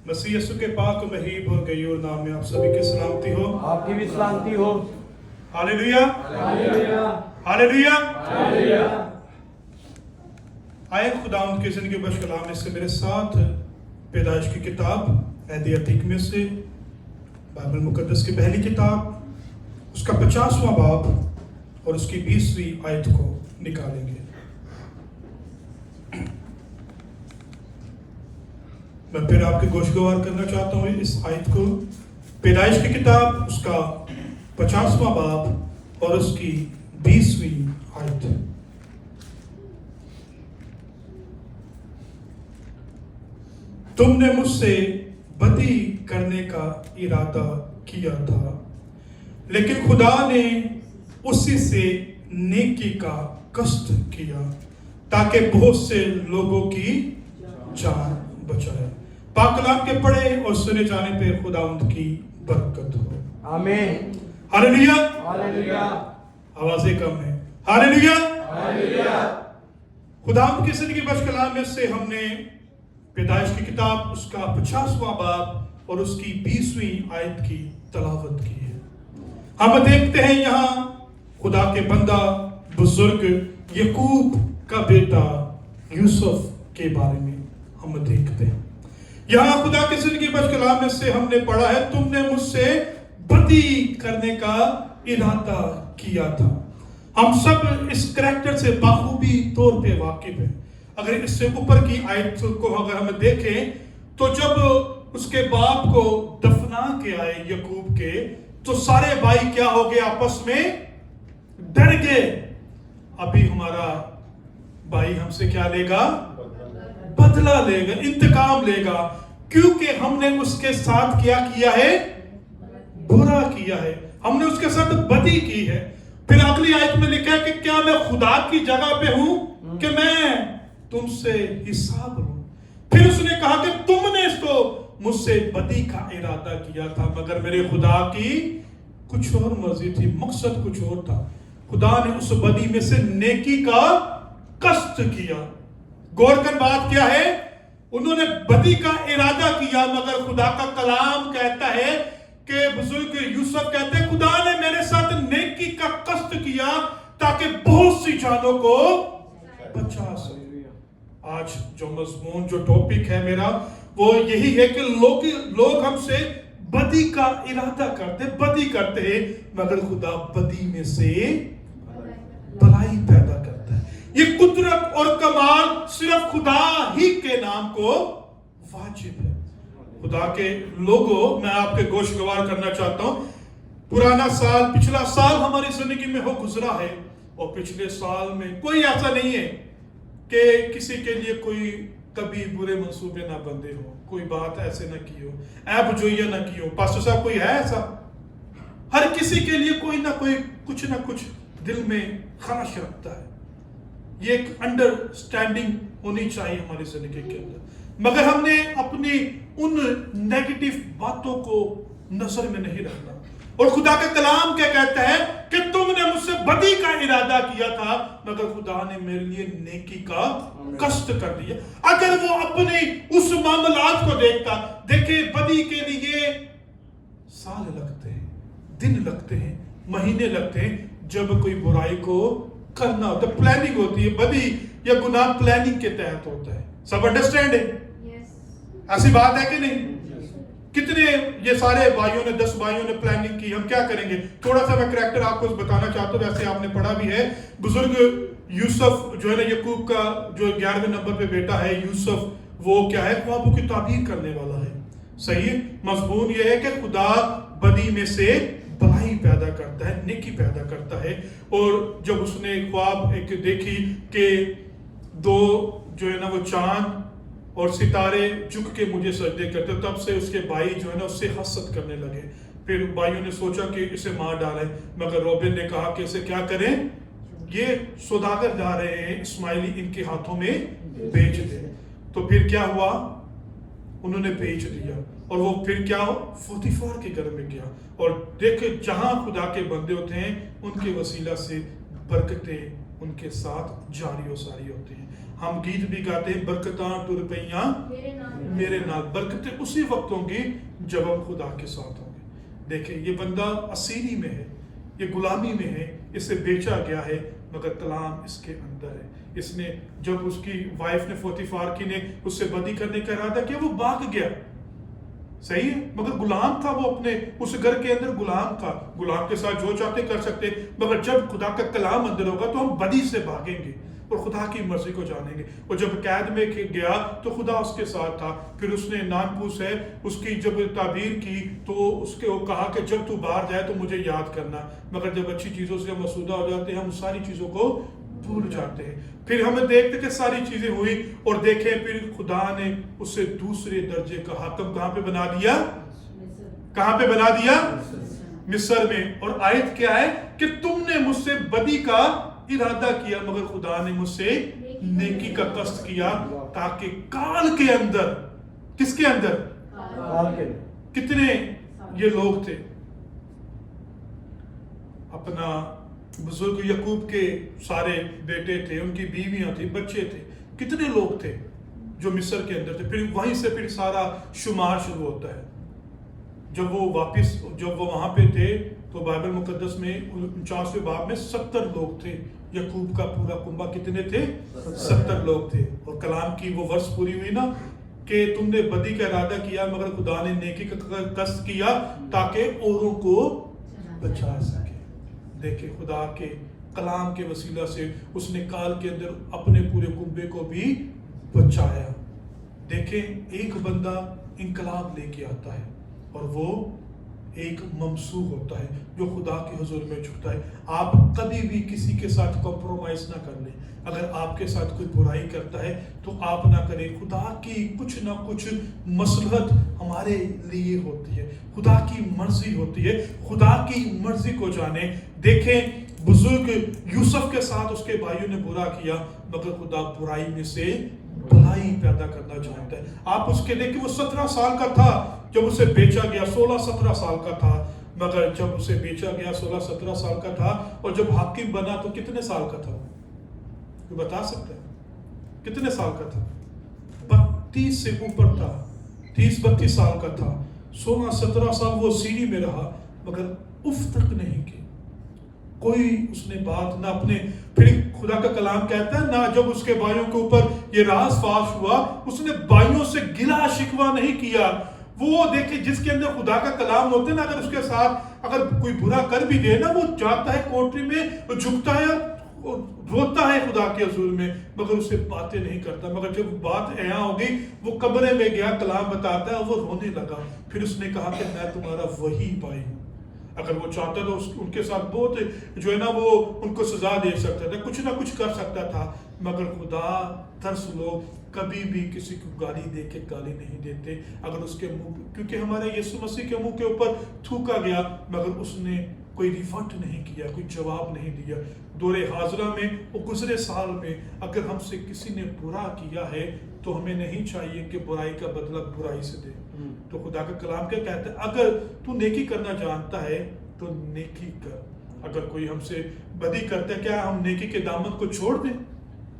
मसीह यीशु के पाक महीब और गयूर नाम में आप सभी की सलामती हो। आपकी भी सलामती हो। Hallelujah, hallelujah, hallelujah. हालेलुया। आए खुदावंद के जिंदगी बख्श कलाम में से मेरे साथ पैदाइश की किताब ऐदी अतीक में से बाइबल मुकद्दस की पहली किताब उसका 50वां बाब और उसकी 20वीं आयत को निकालेंगे। मैं फिर आपके गोशगवार करना चाहता हूँ इस आयत को। पैदाइश की किताब उसका 50वां बाब और उसकी 20वीं आयत। तुमने मुझसे बदी करने का इरादा किया था, लेकिन खुदा ने उसी से नेकी का कष्ट किया ताकि बहुत से लोगों की जान बचाए। पाक कलाम के पढ़े और सुने जाने पे खुदावंद की बरकत हो। आमीन। हालेलुया, हालेलुया, आवाजें कम है। Hallelujah, hallelujah. खुदावंद की जिंदगी बख्श कलाम में से हमने पैदाइश की किताब उसका 50वां बाब और उसकी 20वीं आयत की तलावत की है। हम देखते हैं यहाँ खुदा के बंदा बुजुर्ग यकूब का बेटा यूसुफ के बारे में हम देखते हैं। यहाँ खुदा की जिंदगी बख्श कलाम में से हमने पढ़ा है, तुमने मुझसे बदी करने का इरादा किया था। हम सब इस करैक्टर से बाखूबी तौर पे वाकिफ हैं। अगर इससे ऊपर की आयत को अगर हम देखें तो जब उसके बाप को दफना के आए यकूब के, तो सारे भाई क्या हो गए, आपस में डर गए। अभी हमारा भाई हमसे क्या लेगा, बदला लेगा, इंतकाम लेगा, क्योंकि हमने उसके साथ क्या किया है, बुरा किया है, हमने उसके साथ बदी की है। फिर अगली आयत में लिखा है कि क्या मैं खुदा की जगह पे हूं कि मैं तुमसे हिसाब लूं। फिर उसने कहा कि तुमने तो मुझसे बदी का इरादा किया था, मगर मेरे खुदा की कुछ और मर्जी थी, मकसद कुछ और था। खुदा ने उस बदी में से नेकी का कष्ट किया। गौर कर बात क्या है, उन्होंने बदी का इरादा किया, मगर खुदा का कलाम कहता है कि बुजुर्ग यूसुफ कहते हैं खुदा ने मेरे साथ नेकी का कष्ट किया ताकि बहुत सी जानों को बचा सके। आज जो मजमून जो टॉपिक है मेरा वो यही है कि लोग हमसे बदी का इरादा बदी करते हैं, मगर खुदा बदी में से भलाई पैदा करता है। ये कुदरत और कमाल सिर्फ खुदा ही के नाम को वाजिब है। खुदा के लोगों, मैं आपके गोशगवार करना चाहता हूं, पुराना साल, पिछला साल हमारी जिंदगी में हो गुजरा है, और पिछले साल में कोई ऐसा नहीं है कि किसी के लिए कोई कभी बुरे मंसूबे ना बंधे हो, कोई बात ऐसे ना की हो, ऐब जोइया ना की हो। पास्टर साहब कोई है ऐसा? हर किसी के लिए कोई ना कुछ दिल में ख्वाहिश रखता है। ये एक अंडरस्टैंडिंग होनी चाहिए हमारी जिंदगी के अंदर, मगर हमने अपनी उन नेगेटिव बातों को नजर में नहीं रखना। और खुदा का कलाम क्या कहता है कि तुमने मुझसे बदी का इरादा किया था, मगर खुदा ने मेरे लिए नेकी का कष्ट कर दिया। अगर वो अपने उस मामलात को देखता, देखे बदी के लिए साल लगते हैं, दिन लगते हैं, महीने लगते हैं, जब कोई बुराई को करना होता है, प्लानिंग होती है। बदी या गुनाह प्लानिंग के तहत होता है। सब अंडरस्टैंड है? ऐसी बात है कि नहीं? कितने ये सारे भाइयों ने, 10 भाइयों ने प्लानिंग की, हम क्या करेंगे। थोड़ा सा मैं करैक्टर आपको बताना चाहता हूँ, वैसे आपने पढ़ा भी है। बुजुर्ग यूसुफ जो है ना, यकूब का जो 11वें नंबर पे बेटा है यूसुफ, वो क्या है, ख्वाबों की ताबीर करने वाला है। सही है। मजमून ये है कि खुदा बदी में से भलाई पैदा करता है, नेकी पैदा करता है। और जब उसने ख्वाब एक देखी कि 2 जो है ना वो चांद और सितारे झुक के मुझे सजदे करते, तब से उसके भाई जो है ना उससे हसद करने लगे। फिर भाइयों ने सोचा कि इसे मार डालें, मगर रोबिन ने कहा कि इसे क्या करें, ये सौदागर जा रहे हैं, इस्माइली इनके हाथों में बेच दे। तो फिर क्या हुआ, उन्होंने बेच दिया, और वो फिर क्या हो, पोतीफर के घर में गया, और देखे जहां खुदा के बंदे होते हैं उनके वसीला से बरकतें ان کے ساتھ جاری و ساری ہوتی ہیں. ہم گیت بھی گاتے ہیں برکتاں ٹر پیاں میرے نال. برکتیں اسی وقت ہوں گی جب ہم خدا کے ساتھ ہوں گے. دیکھیں یہ بندہ اسیری میں ہے, یہ غلامی میں ہے, اسے بیچا گیا ہے, مگر کلام اس کے اندر ہے. اس نے جب اس کی وائف نے پوتیفار کی نے اس سے بدی کرنے کا ارادہ کیا, وہ بھاگ گیا, صحیح ہے, مگر غلام تھا وہ, اپنے اس گھر کے اندر غلام تھا. غلام کے ساتھ جو چاہتے کر سکتے, مگر جب خدا کا کلام اندر ہوگا تو ہم بدی سے بھاگیں گے اور خدا کی مرضی کو جانیں گے. اور جب قید میں گیا تو خدا اس کے ساتھ تھا. پھر اس نے نانپوس ہے اس کی جب تعبیر کی تو اس کے وہ کہا کہ جب تو باہر جائے تو مجھے یاد کرنا. مگر جب اچھی چیزوں سے ہم مسودہ ہو جاتے ہیں ہم ساری چیزوں کو بھول جاتے ہیں. پھر ہمیں دیکھتے کہ ساری چیزیں ہوئی اور دیکھیں پھر خدا نے اسے دوسرے درجے کا حاکم کہاں پہ بنا دیا, کہاں پہ بنا دیا, مصر میں. اور آیت کیا ہے کہ تم نے مجھ سے بدی کا ارادہ کیا مگر خدا نے مجھ سے نیکی کا قصد کیا, تاکہ کال کے اندر, کس کے اندر, کتنے یہ لوگ تھے, اپنا بزرگ یعقوب کے سارے بیٹے تھے, ان کی بیویاں تھیں, بچے تھے, کتنے لوگ تھے جو مصر کے اندر تھے. پھر وہیں سے پھر سارا شمار شروع ہوتا ہے. جب وہ واپس جب وہ وہاں پہ تھے تو بائبل مقدس میں 49ویں باب میں 70 لوگ تھے. یعقوب کا پورا کنبہ کتنے تھے, 70 لوگ تھے. اور کلام کی وہ ورس پوری ہوئی نا کہ تم نے بدی کا ارادہ کیا مگر خدا نے نیکی کا قصد کیا تاکہ اوروں کو بچا سکے. دیکھیں خدا کے کلام کے وسیلہ سے اس نے کال کے اندر اپنے پورے کنبے کو بھی بچایا. دیکھیں ایک بندہ انقلاب لے کے آتا ہے اور وہ ایک ممسوح ہوتا ہے جو خدا کے حضور میں جھکتا ہے. آپ کبھی بھی کسی کے ساتھ کمپرومائز نہ کر لیں. اگر آپ کے ساتھ کوئی برائی کرتا ہے تو آپ نہ کریں. خدا کی کچھ نہ کچھ مصلحت ہمارے لیے ہوتی ہے, خدا کی مرضی ہوتی ہے. خدا کی مرضی کو جانیں. دیکھیں بزرگ یوسف کے ساتھ اس کے بھائیوں نے برا کیا مگر خدا برائی میں سے بھلائی پیدا کرنا چاہتا ہے. آپ اس کے دیکھیں وہ 17 سال کا تھا جب اسے بیچا گیا, 16-17 سال کا تھا, مگر جب اسے بیچا گیا 16-17 سال کا تھا. اور جب حاکم بنا تو کتنے سال کا تھا, کوئی بتا سکتا ہے کتنے سال کا تھا؟ 32 سے اوپر تھا, 30-32 سال کا تھا. 16-17 سال وہ سیری میں رہا مگر اف تک نہیں کی, کوئی اس نے بات نہ اپنے. پھر خدا کا کلام کہتا ہے نہ جب اس کے بھائیوں کے اوپر یہ راز فاش ہوا اس نے بھائیوں سے گلا شکوہ نہیں کیا. وہ دیکھیں جس کے اندر خدا کا کلام ہوتا ہے نا, اگر اس کے ساتھ اگر کوئی برا کر بھی دے نا, وہ جاتا ہے کوٹری میں, جھکتا ہے, روتا ہے خدا کے حضور میں, مگر اسے باتیں نہیں کرتا. مگر جب بات یہاں ہوگی وہ کمرے میں گیا, کلام بتاتا ہے, وہ رونے لگا. پھر اس نے کہا کہ میں تمہارا وہی بھائی ہوں. اگر وہ چاہتا تو ان کے ساتھ بہت جو ہے نا وہ ان کو سزا دے سکتا تھا, کچھ نہ کچھ کر سکتا تھا. مگر خدا ترس لوگ کبھی بھی کسی کو گالی دے کے گالی نہیں دیتے. اگر اس کے منہ, کیونکہ ہمارے یسوع مسیح کے منہ کے اوپر تھوکا گیا مگر اس نے کوئی ریفنڈ نہیں کیا, کوئی جواب نہیں دیا. دور حاضرہ میں وہ گزرے سال میں اگر ہم سے کسی نے برا کیا ہے تو ہمیں نہیں چاہیے کہ برائی کا بدلہ برائی سے دے. تو خدا کا کلام کیا کہتا ہے, اگر تو نیکی کرنا جانتا ہے تو نیکی کر. اگر کوئی ہم سے بدی کرتا ہے کیا ہم نیکی کے دامن کو چھوڑ دیں؟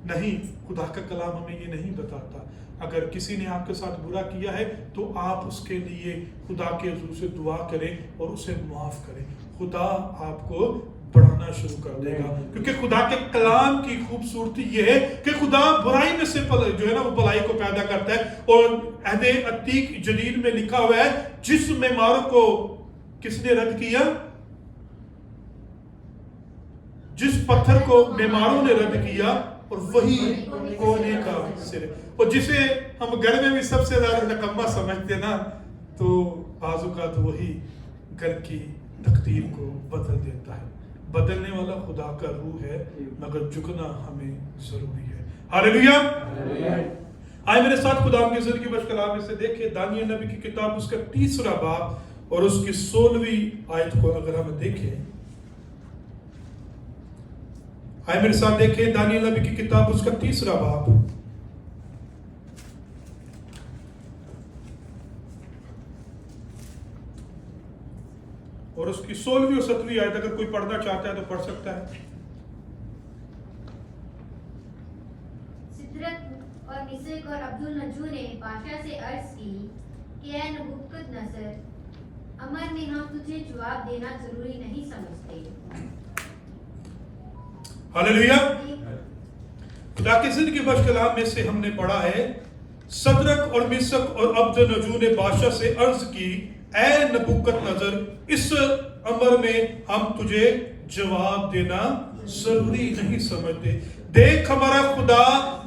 نہیں, خدا کا کلام ہمیں یہ نہیں بتاتا. اگر کسی نے آپ کے ساتھ برا کیا ہے تو آپ اس کے لیے خدا کے حضور سے دعا کریں اور اسے معاف کریں. خدا آپ کو بڑھانا شروع کر دے گا, کیونکہ خدا کے کلام کی خوبصورتی یہ ہے کہ خدا برائی میں سے جو ہے نا وہ بھلائی کو پیدا کرتا ہے. اور عہد عتیق جدید میں لکھا ہوا ہے جس معماروں کو کس نے رد کیا, جس پتھر کو معماروں نے رد کیا اور وہی کونے کا سر. اور جسے ہم گھر میں بھی سب سے زیادہ نکما سمجھتے نا تو بعض اوقات وہی گھر کی تقدیر کو بدل دیتا ہے. بدلنے والا خدا کا روح ہے مگر جھکنا ہمیں ضروری ہے. ہاللیلویا. آئے میرے ساتھ خدا کی زندگی بخش کلام میں سے دیکھیں دانیل نبی کی کتاب اس کا 3 باب اور اس کی 16ویں آیت کو اگر ہم دیکھیں. آئے میرے ساتھ دیکھیں دانیل نبی کی کتاب اس کا 3 باب اور اس کی 16ویں اور 17ویں آیت. اگر کوئی پڑھنا چاہتا ہے تو پڑھ سکتا ہے. अब्दुल नजू ने बादशाह से अर्ज की कि ऐ नबूकदनेस्सर, अमर में हम तुझे जवाब देना जरूरी नहीं समझते। हालेलुया। खुदा के जिंदगी बख्श कलाम में से हमने पढ़ा है, सदरक और मिसक और अब्दुल नजू ने बादशाह से अर्ज की, ऐ नबूकदनेस्सर, इस अमर में हम तुझे जवाब देना जरूरी नहीं समझते। देख, हमारा खुदा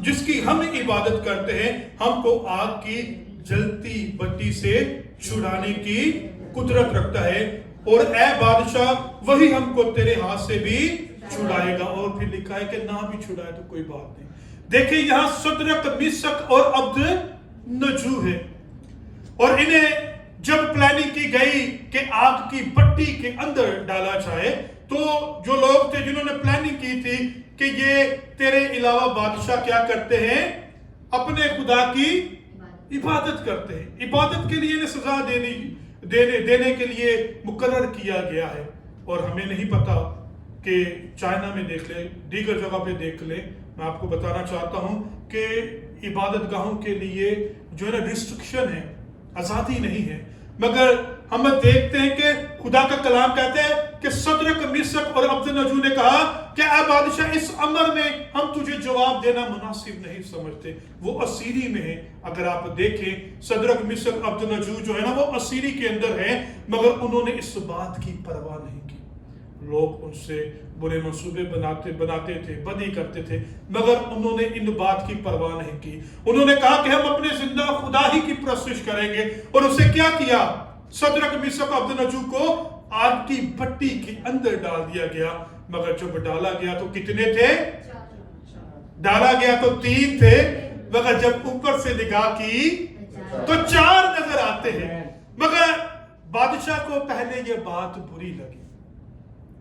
जिसकी हम इबादत करते हैं, हमको आग की जलती भट्टी से छुड़ाने की कुदरत रखता है, और ऐ बादशाह, वही हमको तेरे हाथ से भी छुड़ाएगा। और फिर लिखा है कि ना भी छुड़ाए तो कोई बात नहीं। देखिए, यहां सदरक, मिसक और अब्द नजू है, और इन्हें जब प्लानिंग की गई कि आग की भट्टी के अंदर डाला जाए, तो जो लोग थे जिन्होंने प्लानिंग की थी कि ये तेरे अलावा बादशाह क्या करते हैं, अपने खुदा की इबादत करते हैं। इबादत के लिए इन्हें सजा देने के लिए मुकर्रर किया गया है। और हमें नहीं पता कि चाइना में देख ले, दीगर जगह पे देख ले, मैं आपको बताना चाहता हूं कि इबादत गाहों के लिए जो है ना रिस्ट्रिक्शन है, आजादी नहीं है। मगर हम देखते हैं कि खुदा का कलाम कहते हैं कि सदरक, मिसक और अब्द नजू ने कहा कि ऐ बादशाह, इस अमर में हम तुझे जवाब देना मुनासिब नहीं समझते। वो असीरी में है। अगर आप देखें, सदरक, मिसक, अब्द नजू जो है ना, वो असीरी के अंदर है, मगर उन्होंने इस बात की परवाह नहीं की। लोग उनसे बुरे मंसूबे बनाते थे, बदी करते थे, मगर उन्होंने इन बात की परवाह नहीं की। उन्होंने कहा कि हम अपने जिंदा खुदा ही की परस्तिश करेंगे। और उसे क्या किया? सदरक, मिसक, अब्द नजू को आग की भट्टी के अंदर डाल दिया गया। मगर जब डाला गया तो कितने थे? डाला गया तो 3 थे, मगर जब ऊपर से निगाह की तो 4 नजर आते हैं। मगर बादशाह को पहले यह बात बुरी लगी।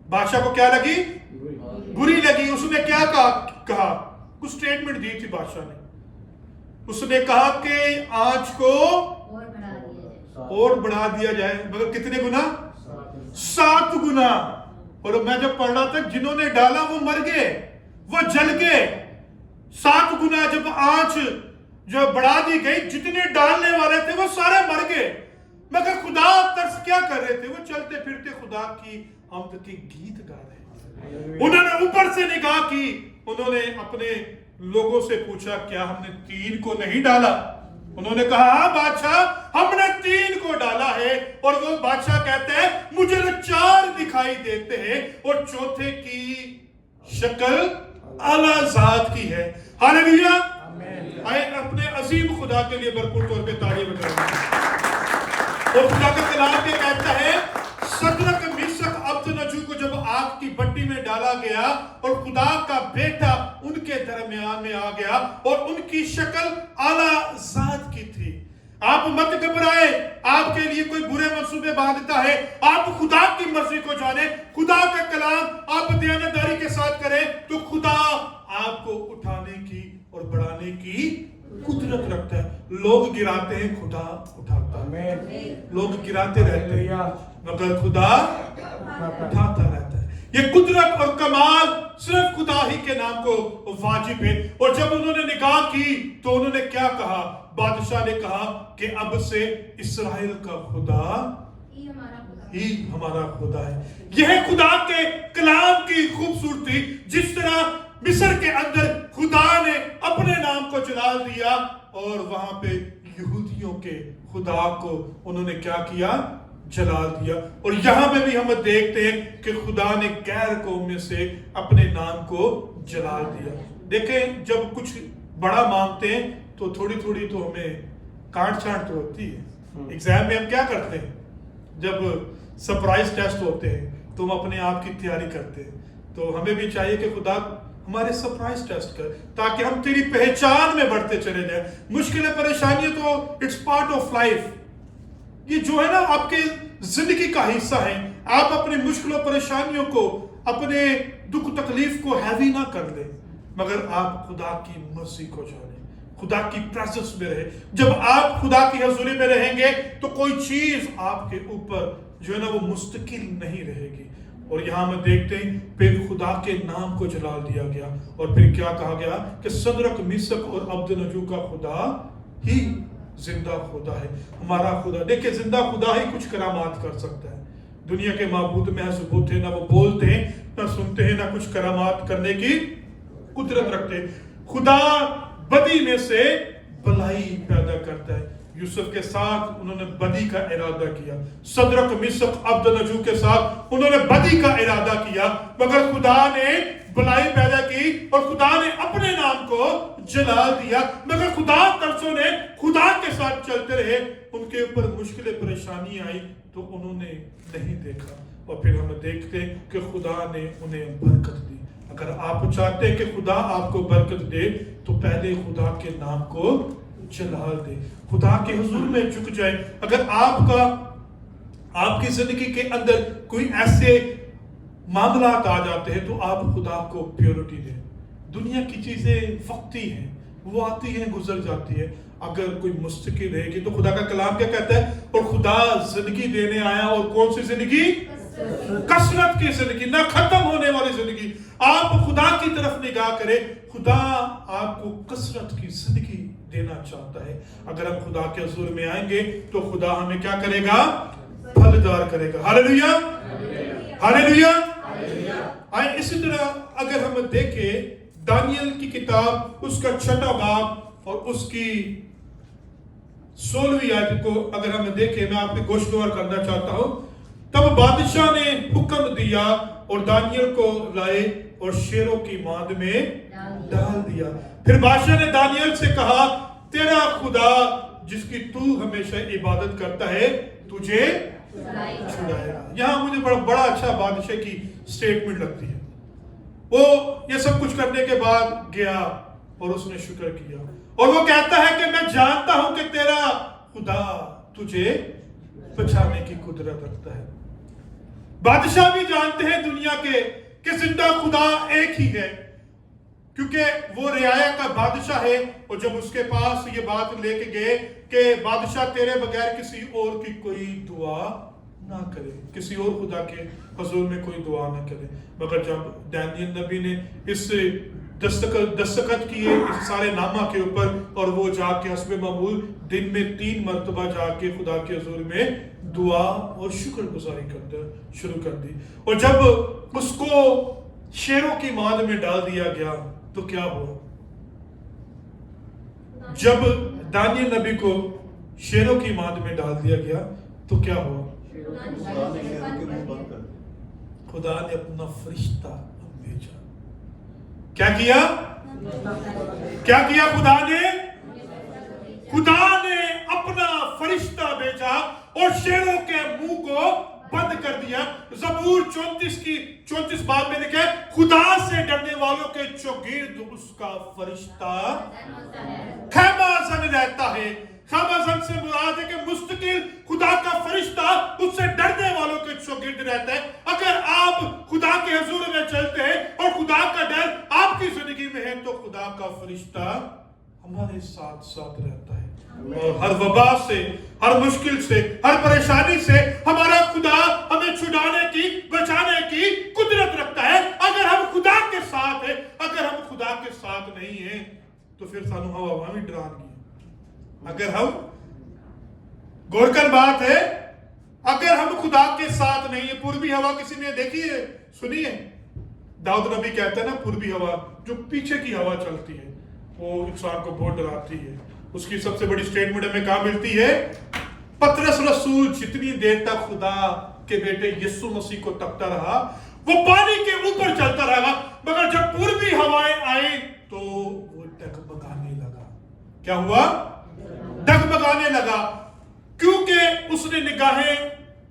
बादशाह को क्या लगी? बुरी लगी। उसने क्या कहा? कुछ स्टेटमेंट दी थी बादशाह ने। उसने कहा कि आज को और बढ़ा दिया जाए। मगर कितने गुना? 7 गुना। और मैं जब पढ़ रहा था, जिन्होंने डाला वो मर गए, वो जल गए। 7 गुना जब आंच जो बढ़ा दी गई, जितने डालने वाले थे वो सारे मर गए। मगर खुदा तरस क्या कर रहे थे? वो चलते फिरते खुदा की हमद के गीत गा रहे थे। उन्होंने ऊपर से निगाह की, उन्होंने अपने लोगों से पूछा, क्या हमने 3 को नहीं डाला? उन्होंने कहा, हाँ बादशाह, हमने 3 को डाला है। और वो बादशाह कहते हैं, मुझे तो 4 दिखाई देते हैं, और चौथे की शक्ल आला ज़ात की है। हालेलुया। आए अपने अजीम खुदा के लिए भरपूर तौर पे तारीफ करें। और खुदा का कलाम के कहता है, सदरक, मिसक, अब्द नजू को जब आग की भट्टी में डाला गया और खुदा का बेटा उनके दरमियान में आ गया, और उनकी शक्ल आला ज़ात की थी। आप मत घबराए, आपके लिए कोई बुरे मंसूबे बांधता है, आप खुदा की मर्जी को जाने, खुदा का कलाम आप दयानतदारी के साथ करें, तो खुदा आपको उठाने की और बढ़ाने की कुदरत रखता है। लोग गिराते हैं, खुदा उठाता है। लोग गिराते रहते हैं, मगर खुदा उठाता रहता है। ये कुदरत और कमाल सिर्फ खुदा ही के नाम को वाजिब है। और जब उन्होंने निगाह की तो उन्होंने क्या कहा? बादशाह ने कहा कि अब से इस्राएल का खुदा ही हमारा खुदा है। यह खुदा के कलाम की खूबसूरती, जिस तरह मिस्र के अंदर खुदा ने अपने नाम को जलाल दिया, और वहां पे यहूदियों के खुदा को उन्होंने क्या किया? जलाल दिया। और यहां पे भी हम देखते हैं कि खुदा ने गैर कौम में से अपने नाम को जलाल दिया। देखें, जब कुछ बड़ा मांगते हैं तो थोड़ी थोड़ी तो हमें काट छाट तो होती है। एग्जाम में हम क्या करते हैं? जब सरप्राइज टेस्ट होते हैं तो हम अपने आप की तैयारी करते हैं। तो हमें भी चाहिए कि खुदा हमारे सरप्राइज टेस्ट कर, ताकि हम तेरी पहचान में बढ़ते चले जाए। मुश्किलें, परेशानियां तो इट्स पार्ट ऑफ लाइफ। ये जो है ना, आपके जिंदगी का हिस्सा है। आप अपनी मुश्किलों, परेशानियों को, अपने दुख तकलीफ को हैवी ना कर ले, मगर आप खुदा की मर्जी को जाने, खुदा की प्रेजेंस में रहे। जब आप खुदा की हजूरी में रहेंगे तो कोई चीज आपके ऊपर जो है ना वो मुस्तकिल नहीं रहेगी। और यहां में देखते हैं, फिर खुदा के नाम को जलाल दिया गया। और फिर क्या कहा गया कि सदरक, मिसक और अब्द नजू का खुदा ہی زندہ خدا ہے، ہمارا خدا۔ دیکھیں زندہ خدا ہی کچھ کرامات کر سکتا ہے۔ دنیا کے معبود میں ثبوت ہے، نہ وہ بولتے ہیں نہ سنتے ہیں، نہ کچھ کرامات کرنے کی قدرت رکھتے ہیں۔ خدا بدی میں سے بھلائی پیدا کرتا ہے۔ یوسف کے ساتھ انہوں نے بدی کا ارادہ کیا، صدرک مسق عبدنجو کے ساتھ انہوں نے بدی کا ارادہ کیا، مگر خدا نے بھلائی پیدا کی اور خدا نے اپنے نام کو جلال دیا۔ مگر خدا ترسوں نے خدا کے ساتھ چلتے رہے، ان کے اوپر مشکلیں پریشانی آئی تو انہوں نے نہیں دیکھا، اور پھر ہم دیکھتے کہ خدا نے انہیں برکت دی۔ اگر آپ چاہتے ہیں کہ خدا آپ کو برکت دے تو پہلے خدا کے نام کو جلال دے، خدا کے حضور میں جھک جائے۔ اگر آپ کی زندگی کے اندر کوئی ایسے معاملات آ جاتے ہیں تو آپ خدا کو پیورٹی دیں۔ دنیا کی چیزیں وقتی ہیں، وہ آتی ہیں گزر جاتی ہے۔ اگر کوئی مستقل رہے گی تو خدا کا کلام کیا کہتا ہے؟ اور خدا زندگی دینے آیا، اور کون سی زندگی؟ کثرت کی زندگی، نہ ختم ہونے والی زندگی۔ آپ خدا کی طرف نگاہ کریں، خدا آپ کو کثرت کی زندگی دینا چاہتا ہے۔ اگر ہم خدا کے حضور میں آئیں گے تو خدا ہمیں کیا کرے گا؟ پھلدار کرے گا۔ ہاللیلویا، ہاللیلویا۔ آئیں اسی طرح اگر ہم دیکھیں دانیل کی کتاب، اس کا 6واں باب اور اس کی 16ویں آیت کو اگر ہم دیکھیں، میں آپ کی گوشگوار کرنا چاہتا ہوں۔ تب بادشاہ نے حکم دیا اور دانیل کو لائے اور شیروں کی ماند میں ڈال دیا۔ پھر بادشاہ نے دانیل سے کہا، تیرا خدا جس کی تو ہمیشہ عبادت کرتا ہے تجھے چھڑائے گا۔ یہاں مجھے بڑا اچھا بادشاہ کی سٹیٹمنٹ لگتی ہے۔ وہ یہ سب کچھ کرنے کے بعد گیا اور اس نے شکر کیا، اور وہ کہتا ہے کہ میں جانتا ہوں کہ تیرا خدا تجھے بچانے کی قدرت رکھتا ہے۔ بادشاہ بھی جانتے ہیں دنیا کے کہ زندہ خدا ایک ہی ہے، کیونکہ وہ رعایا کا بادشاہ ہے۔ اور جب اس کے پاس یہ بات لے کے گئے کہ بادشاہ تیرے بغیر کسی اور کی کوئی دعا نہ کرے، کسی اور خدا کے حضور میں کوئی دعا نہ کرے، مگر جب دانیل نبی نے اس دستخط کیے اس سارے نامہ کے اوپر، اور وہ جا کے حسب معمول دن میں 3 مرتبہ جا کے خدا کے حضور میں دعا اور شکر گزاری کرنا شروع کر دی، اور جب اس کو شیروں کی ماند میں ڈال دیا گیا تو کیا ہوا؟ جب دانیل نبی کو شیروں کی ماند میں ڈال دیا گیا تو کیا ہوا؟ خدا نے اپنا فرشتہ بھیجا۔ کیا کیا؟ کیا کیا خدا نے؟ خدا نے اپنا فرشتہ بھیجا اور شیروں کے منہ کو بند کر دیا۔ زبور 34 باب میں لکھا ہے، خدا سے ڈرنے والوں کے چوگرد اس کا فرشتہ خیمہ زن رہتا ہے۔ خیمہ زن سے مراد ہے کہ مستقل خدا کا فرشتہ اس سے ڈرنے والوں کے چوگرد رہتا ہے۔ اگر آپ خدا کے حضور میں چلتے ہیں اور خدا کا ڈر آپ کی زندگی میں ہے تو خدا کا فرشتہ ہمارے ساتھ ساتھ رہتا ہے، اور ہر وبا سے، ہر مشکل سے، ہر پریشانی سے ہمارا خدا ہمیں چھڑانے کی، بچانے کی قدرت رکھتا ہے۔ اگر ہم خدا کے ساتھ ہیں، اگر ہم خدا کے ساتھ نہیں ہیں تو پھر سانو ہوا بھی ڈران گی۔ اگر ہم غور کر بات ہے، اگر ہم خدا کے ساتھ نہیں ہیں، پوربی ہوا کسی نے دیکھی ہے، سنی ہے؟ داؤد نبی کہتا ہے نا، پوربی ہوا جو پیچھے کی ہوا چلتی ہے وہ انسان کو بہت ڈراتی ہے۔ اس کی سب سے بڑی سٹیٹمنٹ ہمیں کہاں ملتی ہے؟ پطرس رسول جتنی دیر تک خدا کے بیٹے یسوع مسیح کو تکتا رہا وہ پانی کے اوپر چلتا رہا، مگر جب پوربی ہوائیں آئیں تو وہ ڈگمگانے لگا۔ کیا ہوا؟ ڈگمگانے لگا، کیونکہ اس نے نگاہیں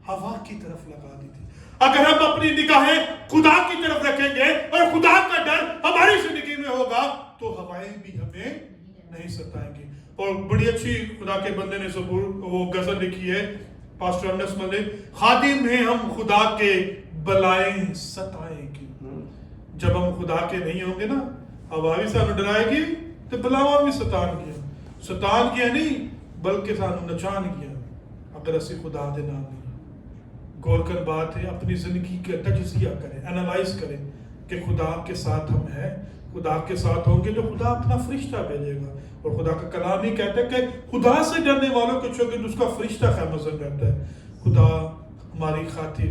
ہوا کی طرف لگا دی تھی۔ اگر ہم اپنی نگاہیں خدا کی طرف رکھیں گے اور خدا کا ڈر ہماری زندگی میں ہوگا تو ہوائیں بھی ہمیں نہیں ستائیں گی۔ اور بڑی اچھی خدا کے بندے نے وہ غزل لکھی ہے، پاسٹر ارنس ملک، خادم ہیں ہم خدا کے بلائیں ستائیں گی۔ جب ہم خدا کے نہیں ہوں گے نا، ہوا بھی سانو ڈرائے گی تو بلاواں بھی ستان گیا، ستان گیا نہیں بلکہ سانو نچان گیا اگر اسی خدا دے نام نہیں۔ غور کر بات ہے، اپنی زندگی کا تجزیہ کریں، انالائز کریں کہ خدا کے ساتھ ہم ہیں، खुदा के साथ होंगे तो खुदा अपना फरिश्ता भेजेगा। और खुदा का कलाम ही कहता है कि खुदा से डरने वालों के चौके उसका फरिश्ता खैमज़न रहता है। खुदा हमारी खातिर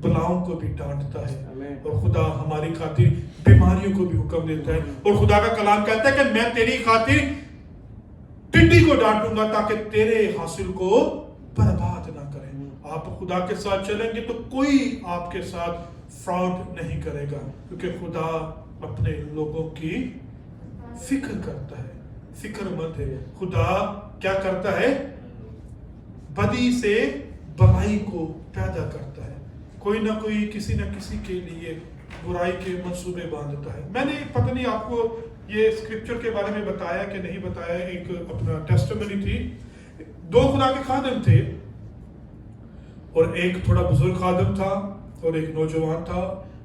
बलाओं को भी डांटता है और खुदा हमारी खातिर बीमारियों को भी हुक्म देता है। और खुदा का कलाम कहता है कि मैं तेरी खातिर टिड्डी को डांटूंगा ताकि तेरे हासिल को बर्बाद ना करें। आप खुदा के साथ चलेंगे तो कोई आपके साथ फ्रॉड नहीं करेगा, क्योंकि खुदा अपने लोगों की फिक्र करता है, फिक्रमंद है। खुदा क्या करता है? बदी से भलाई को पैदा करता है। कोई ना कोई किसी न किसी के लिए बुराई के मंसूबे बांधता है। मैंने पता नहीं आपको ये स्क्रिप्चर के बारे में बताया कि नहीं बताया, एक अपना टेस्टिमनी थी। दो खुदा के खादम थे और एक थोड़ा बुजुर्ग खादम था और एक नौजवान था।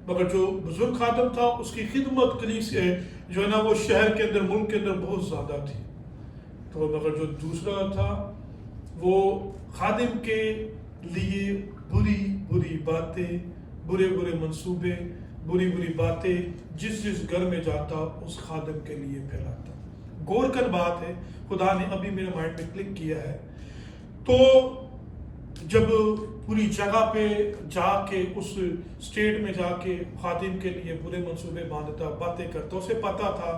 मगर जो बुजुर्ग खादम था उसकी खिदमत कलीसिया जो है ना वो शहर के अंदर, मुल्क के अंदर बहुत ज़्यादा थी। तो मगर जो दूसरा था वो खादिम के लिए बुरी बुरी बातें, बुरे बुरे मंसूबे, बुरी बुरी बातें जिस जिस घर में जाता उस खादिम के लिए फैलाता। गौर कर बात है, खुदा ने अभी मेरे माइंड में क्लिक किया है। तो जब पूरी जगह पे जाके उस स्टेट में जाके खादिम के लिए बुरे मंसूबे बांधता, बातें करता, उसे पता था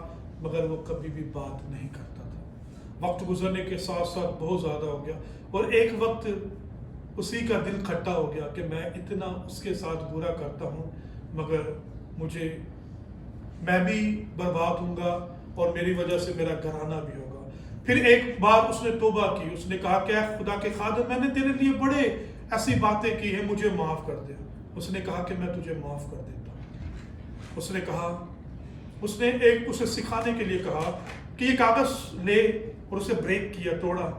मगर वो कभी भी बात नहीं करता था। वक्त गुजरने के साथ साथ बहुत ज़्यादा हो गया और एक वक्त उसी का दिल खट्टा हो गया कि मैं इतना उसके साथ बुरा करता हूँ मगर मैं भी बर्बाद होऊंगा और मेरी वजह से मेरा घराना भी होगा। फिर एक बार उसने तौबा की, उसने कहा क्या खुदा के खादिम मैंने तेरे लिए बड़े ऐसी बातें की हैं, मुझे माफ़ कर दे। उसने कहा कि मैं तुझे माफ़ कर देता हूँ। उसने कहा, उसने उसे सिखाने के लिए कहा कि ये कागज़ ले और उसे ब्रेक किया, तोड़ा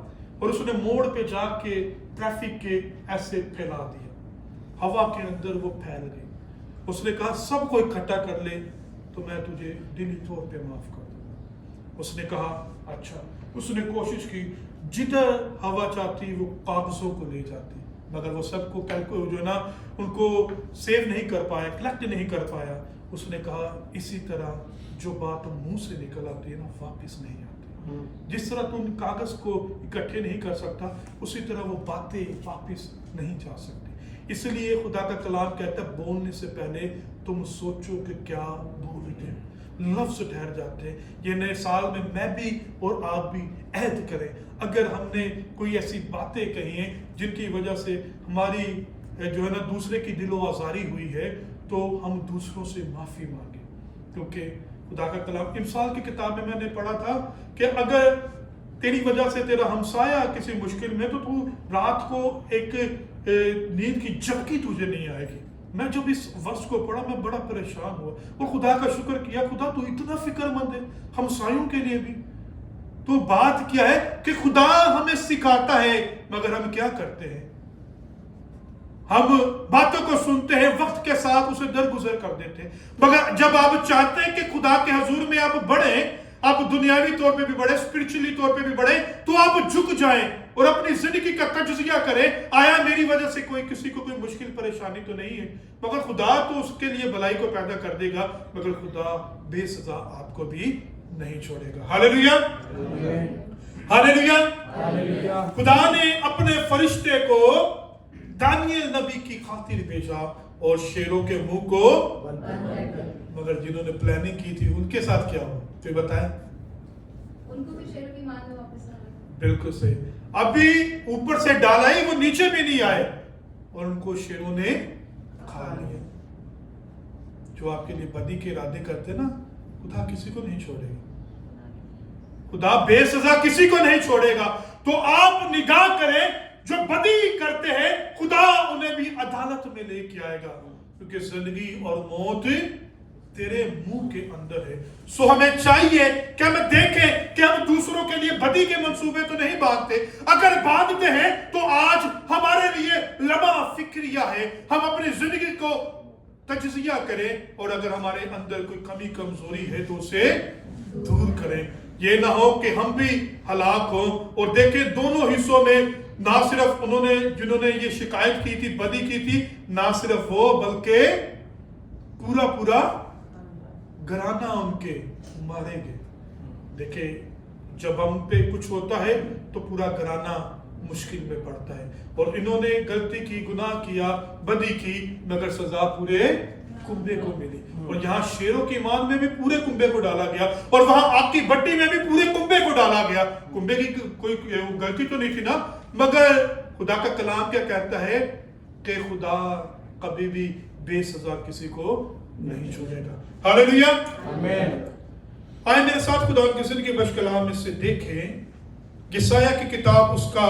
और उसने मोड़ पे जाके ट्रैफिक के ऐसे फैला दिया, हवा के अंदर वो फैल गई। उसने कहा सबको इकट्ठा कर ले तो मैं तुझे दिली तौर पे माफ कर दूंगा। उसने कहा अच्छा। उसने कोशिश की, जिधर हवा चाहती वो कागजों को ले जाती, मगर वो सबको जो है ना उनको सेव नहीं कर पाया, कलेक्ट नहीं कर पाया। उसने कहा इसी तरह जो बात मुंह से निकल आती है ना वापस नहीं आती। जिस तरह तुम कागज को इकट्ठे नहीं कर सकता उसी तरह वो बातें वापस नहीं जा सकती। इसलिए खुदा का कलाम कहता है बोलने से पहले तुम सोचो कि क्या बोलोगे। लफ्ज ठहर जाते हैं। ये नए साल में मैं भी और आप भी अहद करें, अगर हमने कोई ऐसी बातें कही हैं जिनकी वजह से हमारी जो है ना दूसरे की दिलो आज़ारी हुई है तो हम दूसरों से माफ़ी मांगे। क्योंकि खुदा का कलाम इमसाल की किताब में मैंने पढ़ा था कि अगर तेरी वजह से तेरा हमसाया किसी मुश्किल में तो तू रात को एक नींद की झपकी तुझे नहीं आएगी। मैं जब इस वर्ष को पढ़ा मैं बड़ा परेशान हुआ और खुदा का शुक्र किया, खुदा तू इतना फिक्रमंद है हमसायों के लिए भी। तो बात क्या है कि खुदा हमें सिखाता है मगर हम क्या करते हैं, हम बातों को सुनते हैं, वक्त के साथ उसे दरगुजर कर देते हैं। मगर जब आप चाहते हैं कि खुदा के हजूर में आप बढ़े, आप दुनियावी तौर पे भी बढ़े, स्पिरिचुअली तौर पे भी बढ़े, तो आप झुक जाएं और अपनी जिंदगी का तजजिया करें। आया मेरी वजह से किसी को कोई मुश्किल परेशानी तो नहीं है, मगर खुदा तो उसके लिए भलाई को पैदा कर देगा, मगर खुदा बेसजा आपको भी नहीं छोड़ेगा। Hallelujah, hallelujah. खुदा ने अपने फरिश्ते को दानियल नबी की खातिर भेजा और शेरों के मुंह को, मगर जिन्होंने प्लानिंग की थी उनके साथ क्या हुआ तो बताएं। उनको भी शेरों की मान में वापस आ गए। बिल्कुल सही। अभी ऊपर से डाला ही वो नीचे भी नहीं आए और उनको शेरों ने खा लिया। जो आपके लिए बदी के इरादे करते ना खुदा किसी को नहीं छोड़ेगा, खुदा बेसजा किसी को नहीं छोड़ेगा। तो आप निगाह करें जो बदी करते हैं खुदा उन्हें भी अदालत में लेके आएगा, क्योंकि जिंदगी और मौत तेरे मुंह के अंदर है। सो हमें चाहिए कि हम देखें कि हम दूसरों के लिए बदी के मंसूबे तो नहीं बांधते, अगर बांधते हैं तो आज हमारे लिए लम्हा फिक्रिया है, हम अपनी जिंदगी को तजजिया करें और अगर हमारे अंदर कोई कमी कमजोरी है तो उसे दूर करें। ये ना हो कि हम भी हलाक हो। और देखें दोनों हिस्सों में ना सिर्फ उन्होंने जिन्होंने ये शिकायत की थी, बदी की थी, ना सिर्फ वो बल्कि पूरा घराना उनके मारेंगे। देखे, जब हम पे कुछ होता है तो पूरा घराना मुश्किल में पड़ता है। और इन्होंने गलती की, गुनाह किया, बदी की, मगर सजा पूरे कुंबे को मिली। और यहाँ शेरों की मान में भी पूरे कुंबे को डाला गया, और वहां आग की भट्टी में भी पूरे कुंबे को डाला गया। कुंबे की कोई गलती तो नहीं थी ना, मगर खुदा का कलाम क्या कहता है कि खुदा कभी भी बेसजा किसी को नहीं छोड़ेगा। हालेलुया, आमीन। आए मेरे साथ खुदा के जिंदगी के बश कलाम में से देखें यशायाह की किताब, उसका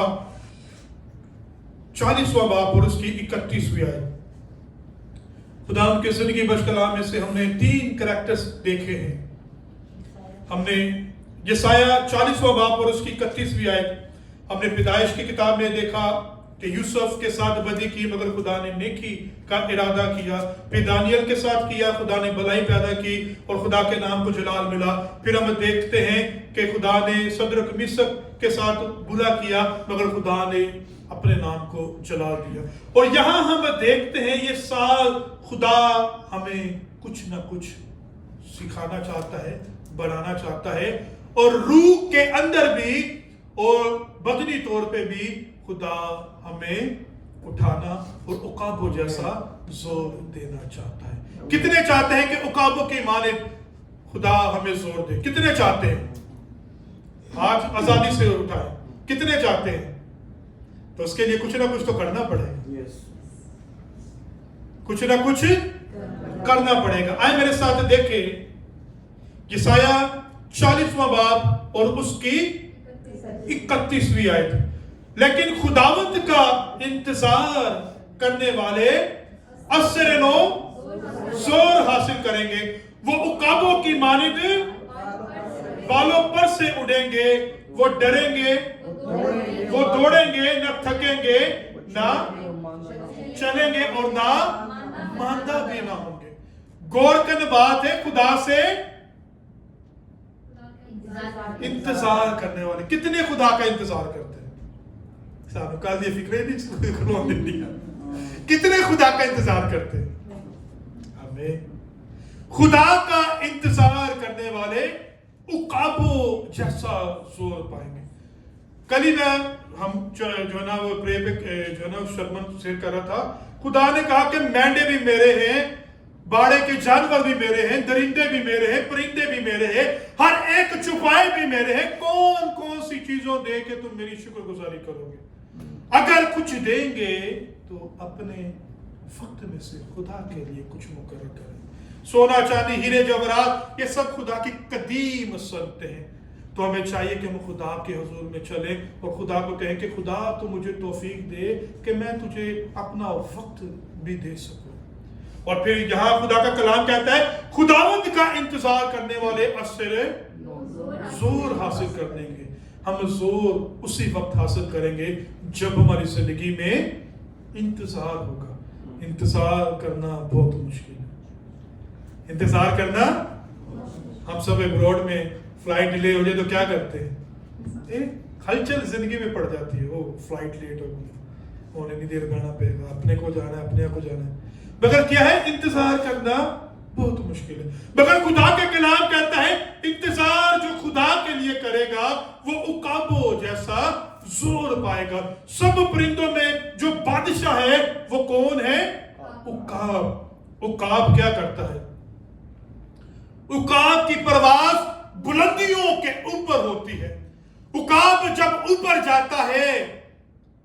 40वां बाब और उसकी 31वीं आयत। खुदा के जिंदगी बश कलाम में से हमने 3 कैरेक्टर्स देखे हैं। हमने यशायाह 40वां बाब और उसकी 31वीं आयत, हमने पैदाइश की किताब में देखा कि यूसुफ के साथ बदी की मगर खुदा ने नेकी का इरादा किया। फिर दानियल के साथ किया, खुदा ने भलाई पैदा की और खुदा के नाम को जलाल मिला। फिर हम देखते हैं कि खुदा ने सदरक मिसक के साथ बुरा किया मगर खुदा ने अपने नाम को जलाल दिया। और यहां हम देखते हैं ये साल खुदा हमें कुछ ना कुछ सिखाना चाहता है, बढ़ाना चाहता है, और रूह के अंदर भी और बदनी तौर पे भी खुदा हमें उठाना और उकाबो जैसा जोर देना चाहता है। कितने चाहते हैं कि उकाबो की माने खुदा हमें जोर दे? कितने चाहते हैं? आज आजादी से उठाए। कितने चाहते हैं? तो उसके लिए कुछ ना कुछ तो करना पड़ेगा, कुछ ना कुछ करना पड़ेगा। आए मेरे साथ देखें यशायाह 40वां बाब और उसकी 31वीं आयत। लेकिन खुदावंद का इंतजार करने वाले असरनो जोर हासिल करेंगे, वो उकाबों की मानिद बालों पर से उड़ेंगे, वो डरेंगे, वो दौड़ेंगे, न थकेंगे, ना चलेंगे और ना मांदा भी ना होंगे। गौर करने बात है, खुदा से इंतजार करने वाले। कितने खुदा का इंतजार करते हैं? साहब कल ये फिक्र नहीं, कितने खुदा का इंतजार करते हैं? हमें खुदा का इंतजार करने वाले उकाबो जैसा जोर पाएंगे। कल ही हम जो है ना वो प्रे पे जो है ना शर्मन शेयर कर रहा था। खुदा ने कहा कि मेंढे भी मेरे हैं, बाड़े के जानवर भी मेरे हैं, दरिंदे भी मेरे हैं, परिंदे भी मेरे हैं, हर एक चुपाए भी मेरे हैं। कौन कौन सी चीजों दे के तुम मेरी शुक्रगुजारी करोगे? अगर कुछ देंगे तो अपने वक्त में से खुदा के लिए कुछ मुकर्रर करें। सोना चांदी हीरे जवाहरात ये सब खुदा की कदीम सनते हैं। तो हमें चाहिए कि हम खुदा के हुजूर में चलें और खुदा को कहें कि खुदा तो मुझे तौफीक दे कि मैं तुझे अपना वक्त भी दे सकूं। और फिर यहां खुदा का कलाम कहता है खुदावंद का इंतजार करने वाले असर जोर हासिल कर लेंगे। हम जोर उसी वक्त हासिल करेंगे जब हमारी जिंदगी में इंतजार होगा। इंतजार करना बहुत मुश्किल है। इंतजार करना, हम सब अब्रॉड में फ्लाइट डिले हो जाए तो क्या करते हैं? हलचल जिंदगी में पड़ जाती है, वो फ्लाइट लेट होने नहीं देर करना पड़ेगा, अपने को जाना है, अपने को जाना है। मगर क्या है, इंतजार करना बहुत मुश्किल है। मगर खुदा के कलाम कहता है इंतजार जो खुदा के लिए करेगा वो उकाबो जैसा जोर पाएगा। सब परिंदों में जो बादशाह है वो कौन है? उकाब। उकाब क्या करता है? उकाब की परवाज बुलंदियों के ऊपर होती है। उकाब जब ऊपर जाता है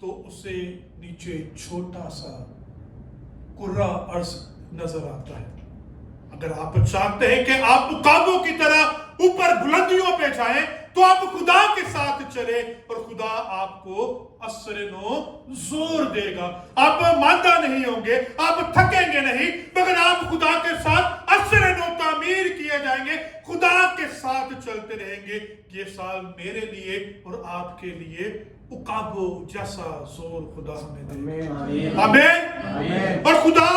तो उसे नीचे छोटा सा कुर्रा अर्ज नजर आता है। अगर आप चाहते हैं कि आप उकाबों की तरह ऊपर बुलंदियों पे जाएं तो आप खुदा के साथ चले और खुदा आपको असरनो जोर देगा। आप मांदा नहीं होंगे, आप थकेंगे नहीं, मगर आप खुदा के साथ असरनो तामीर किए जाएंगे, खुदा के साथ चलते रहेंगे। ये साल मेरे लिए और आपके लिए उकाबो जैसा जोर खुदा हमें दे। आमीन। और खुदा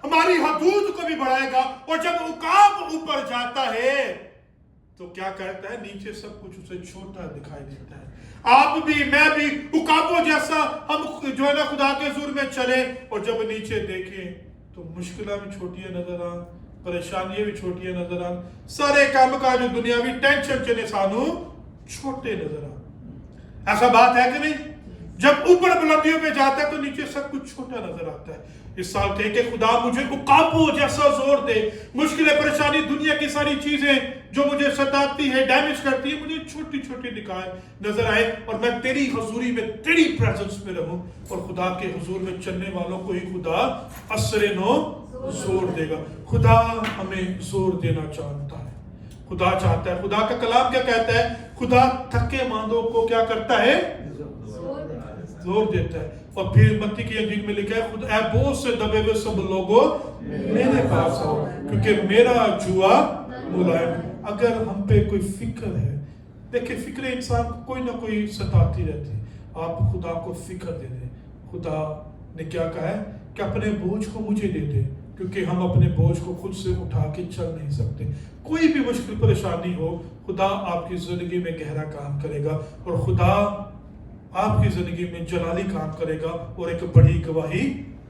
हमारी हदूद को भी बढ़ाएगा। और जब उकाब ऊपर जाता है तो क्या करता है? नीचे सब कुछ उसे छोटा दिखाई देता है। आप भी, मैं भी उकाबो जैसा हम जो है ना खुदा के हुजूर में चले और जब नीचे देखें तो मुश्किलें भी छोटी नजर आ, ਪਰੇਸ਼ਾਨੀਆਂ ਵੀ ਛੋਟੀਆਂ ਨਜ਼ਰ ਆਣ, ਸਾਰੇ ਕੰਮ ਕਾਜ ਦੁਨਿਆਵੀ टेंशन ਚ ने सानू छोटे नजर आते। ऐसा बात है कि नहीं? जब ऊपर बुलंदियों पे जाता है तो नीचे सब कुछ छोटा नजर आता है। इस साल कहे कि खुदा मुझे उकाबो जैसा जोर दे, मुश्किलें परेशानी दुनिया की सारी चीजें जो मुझे सताती है, डैमेज करती है, मुझे छोटी छोटी दिखाए नजर आए और मैं तेरी हजूरी में, तेरी प्रेजेंस में रहूं। और खुदा के हुजूर में चलने वालों को ही खुदा असरे नो जोर देगा। खुदा हमें जोर देना चाहता है, खुदा चाहता है। खुदा का कलाम क्या कहता है? खुदा थके मांदों को क्या करता है? जोर देता है। और फिर मत्ती की अंजील में लिखा है, खुद ऐ बोझ से दबे हुए सब लोगों मेरे पास आओ क्योंकि मेरा जुआ मुलायम है। अगर हम पे कोई फिक्र है, देखिए फिक्र इंसान को कोई ना कोई सताती रहती है, आप खुदा को फिक्र दे दें। खुदा ने क्या कहा है कि अपने बोझ को मुझे दे दे, क्योंकि हम अपने बोझ को खुद से उठा के चल नहीं सकते। कोई भी मुश्किल परेशानी हो, खुदा आपकी जिंदगी में गहरा काम करेगा और खुदा आपकी जिंदगी में जलाली काम करेगा और एक बड़ी गवाही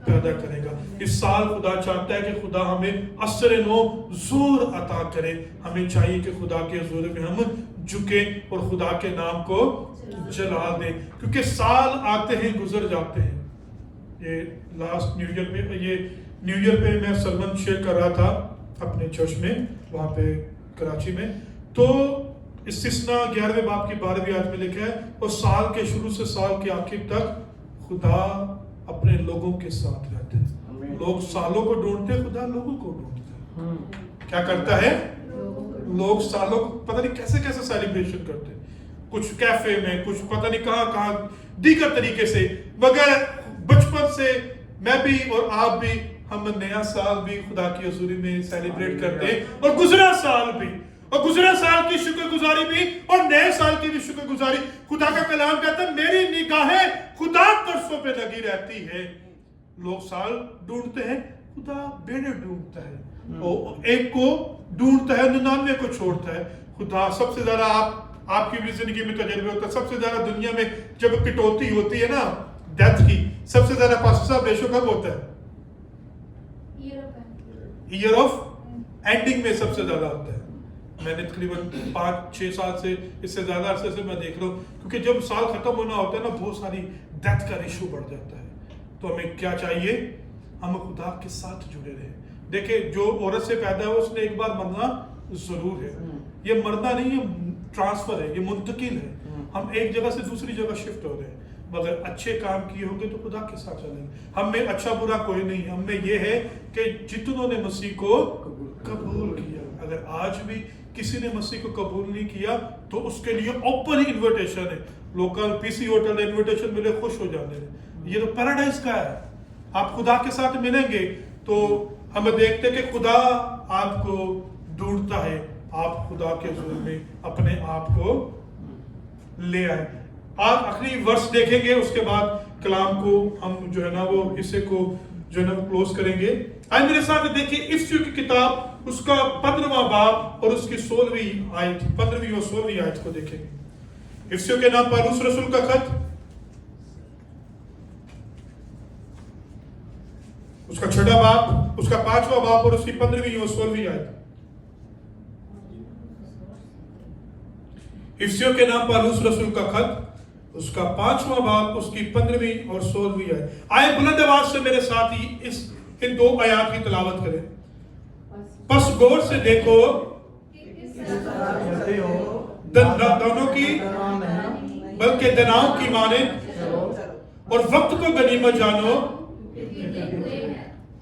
पैदा करेगा। इस साल खुदा चाहता है कि खुदा हमें असर नो जोर अता करे। हमें चाहिए कि खुदा के हुजूर में हम झुके और खुदा के नाम को जला दें, क्योंकि साल आते हैं गुजर जाते हैं। ये लास्ट न्यू ईयर में, ये न्यू ईयर पे मैं सरमन शेयर कर रहा था अपने चर्च में, वहाँ पे कराची में। तो इस्तिस्ना 11वें बाब की 12वीं आयत में लिखा है, और साल के शुरू से साल के आखिर तक खुदा अपने लोगों के साथ रहते हैं। लोग सालों को ढूंढते हैं, खुदा लोगों को ढूंढता है। क्या करता है? लोग सालों को पता नहीं कैसे कैसे सेलिब्रेशन करते हैं, कुछ कैफे में, कुछ पता नहीं कहाँ कहाँ दीगर तरीके से। मगर बचपन से मैं भी और आप भी, हम नया साल भी खुदा की हजूरी में सेलिब्रेट करते हैं, और गुजरा साल भी, और गुजरे साल की शुक्रगुजारी भी, और नए साल की भी शुक्रगुजारी। खुदा का कलाम कहता है, मेरी निगाहें खुदा तरसों पे लगी रहती है। लोग साल ढूंढते हैं, खुदा बेड़े ढूंढता है, और एक को ढूंढता है, 99 को छोड़ता है। खुदा सबसे ज्यादा, आपकी भी जिंदगी में तजर्बे होता है, सबसे ज्यादा दुनिया में जब कटौती होती है ना डेथ की, सबसे ज्यादा पास्टर रेशो कब होता है? ईयर ऑफ एंडिंग में सबसे ज्यादा होता है। मैंने तकरीबन 5-6 साल से, इससे ज्यादा अरसे से मैं देख रहा हूँ, क्योंकि जब साल खत्म होना होता है ना, बहुत सारी डेथ का रेशो बढ़ जाता है। तो हमें क्या चाहिए? हम खुदा के साथ जुड़े रहे। देखिए, जो औरत से पैदा हुआ उसने एक बार मरना जरूर है। ये मरना नहीं, ये ट्रांसफर है, ये मुंतकिल है। हम एक जगह से दूसरी जगह शिफ्ट हो रहे हैं, मगर अच्छे काम किए होंगे तो खुदा के साथ चलेंगे। हम में अच्छा बुरा कोई नहीं है, हम में ये है कि जितनों ने मसीह को कबूल किया, अगर आज भी किसी ने मसीह को कबूल नहीं किया तो उसके लिए ओपन इन्विटेशन है। लोकल पीसी होटल इन्विटेशन मिले, खुश हो जाने हैं। ये तो पैराडाइज का है। आप खुदा के साथ मिलेंगे तो हम देखते कि खुदा आपको ढूंढता है, आप खुदा के हुजूर में अपने आप को ले आए। आज आखिरी वर्ष देखेंगे, उसके बाद कलाम को हम जो है ना वो हिस्से को जो है ना क्लोज करेंगे। आज मेरे साथ देखिए इफ्सियों की किताब, उसका 15वां बाब और उसकी 16वीं आयत, 15वीं और 16वीं आयत को देखेंगे। इफ्सियों के नाम पौलुस रसूल का खत, उसका 6वां बाब, उसका 5वां बाब और उसकी 15वीं और 16वीं आयत। इफ्सियों के नाम पौलुस रसूल का खत, उसका 5वां बाब, उसकी 15वीं और 16वीं आयत। आए बुलंद आवाज से मेरे साथ ही इन 2 आयत की तिलावत करें। बस गौर से देखो, दोनों की बल्कि दनाओं की माने, और वक्त को गनीमत जानो।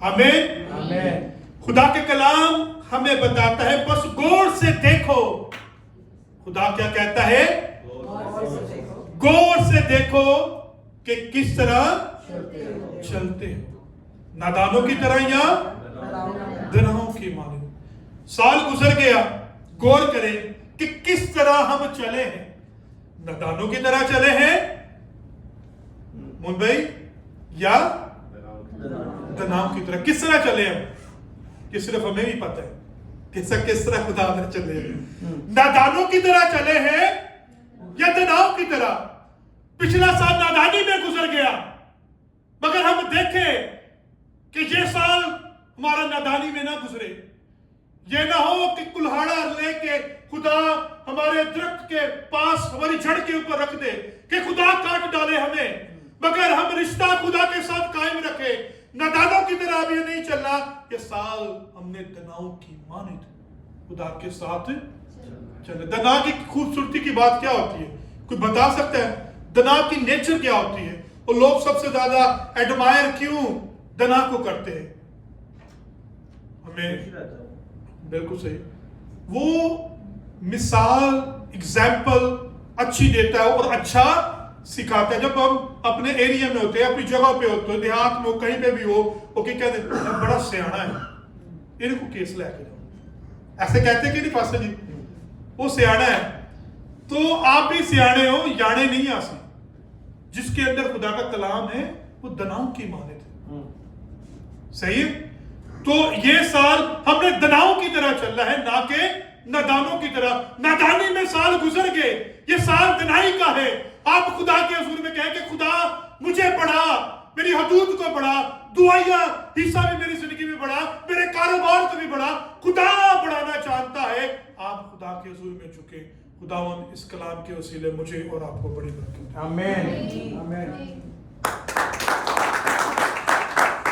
आमीन। खुदा के कलाम हमें बताता है, बस गौर से देखो। खुदा क्या कहता है? गौर से देखो कि किस तरह चलते हो, नादानों की तरह या दनाओं की माने। साल गुजर गया, गौर करें कि किस तरह हम चले हैं। नादानों की तरह चले हैं मुंबई, या दनाओं की तरह? किस तरह चले हम? कि सिर्फ हमें भी पता है किस तरह खुदा में चले हैं। नादानों की तरह चले हैं या दनाओं की तरह? पिछला साल नादानी में गुजर गया, मगर हम देखें कि ये साल हमारा नादानी में ना गुजरे, ये ना हो कि कुल्हाड़ा लेके खुदा हमारे दरख्त के पास हमारी जड़ के ऊपर रख दे कि खुदा काट डाले हमें, मगर हम रिश्ता खुदा के साथ कायम रखे। नादानों की तरह अब ये नहीं चलना, ये साल हमने दनाओं की मानी थी, खुदा के साथ चले। दना की खूबसूरती की बात क्या होती है, कोई बता सकता है? दना की नेचर क्या होती है, और लोग सबसे ज्यादा एडमायर क्यों दना को करते हैं? हमें बिल्कुल सही, वो मिसाल एग्जाम्पल अच्छी देता है और अच्छा सिखाता है। जब हम अपने एरिया में होते हैं, अपनी जगह पे होते हैं, देहात में हो, कहीं पे भी हो, ओके कहते हैं बड़ा सियाना है, इनको केस लेके जाओ, ऐसे कहते कि नहीं पास्टर जी, वो सियाना है। तो आप भी सियाने हो, याने नहीं आसी। जिसके अंदर खुदा का कलाम है वो दनाओं की माने थे, सही है? तो ये साल हमने दनाओं की तरह चलना है, ना कि नादानों की तरह। नादानी में साल गुजर गए, ये साल दनाई का है। आप खुदा के हुजूर में कहें कि खुदा मुझे बढ़ा, मेरी हदूद को बढ़ा, दुआया हिस्सा भी मेरी जिंदगी में बढ़ा, मेरे कारोबार को भी बढ़ा। खुदा बढ़ाना चाहता है। आप खुदा के हुजूर में झुके। खुदावन इस कलाम के वसीले मुझे और आपको बड़ी बरकत दे। आमीन। आमीन।